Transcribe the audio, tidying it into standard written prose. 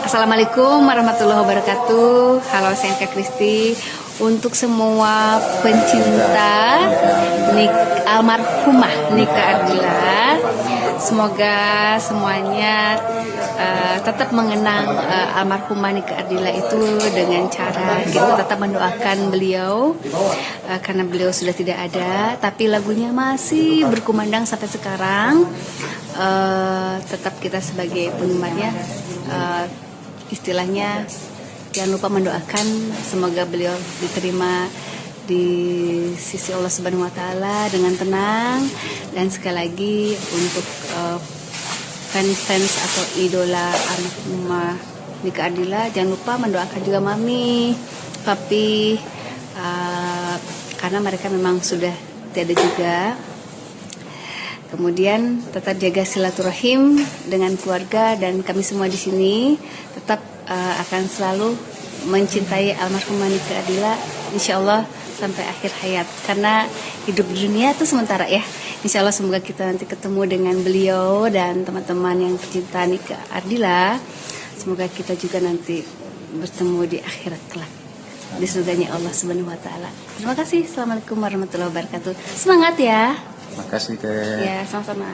Assalamualaikum warahmatullahi wabarakatuh. Halo, saya Kak Kristi. Untuk semua pencinta almarhumah Nika Ardila, semoga semuanya tetap mengenang almarhumah Nika Ardila itu dengan cara kita tetap mendoakan beliau, karena beliau sudah tidak ada, tapi lagunya masih berkumandang sampai sekarang. Tetap kita sebagai penggemarnya, istilahnya jangan lupa mendoakan semoga beliau diterima di sisi Allah Subhanahu wa Ta'ala dengan tenang. Dan sekali lagi untuk fans atau idola almarhumah Nika Ardila, jangan lupa mendoakan juga mami, papi, karena mereka memang sudah tiada juga. Kemudian tetap jaga silaturahim dengan keluarga, dan kami semua di sini tetap akan selalu mencintai almarhumah Nika Ardila, insya Allah sampai akhir hayat. Karena hidup di dunia itu sementara ya. Insya Allah semoga kita nanti ketemu dengan beliau dan teman-teman yang pecinta Nika Ardila. Semoga kita juga nanti bertemu di akhirat kelak di surganya Allah Subhanahu wa Ta'ala. Terima kasih. Assalamualaikum warahmatullahi wabarakatuh. Semangat ya. Makasih Teh. Ya, sama-sama.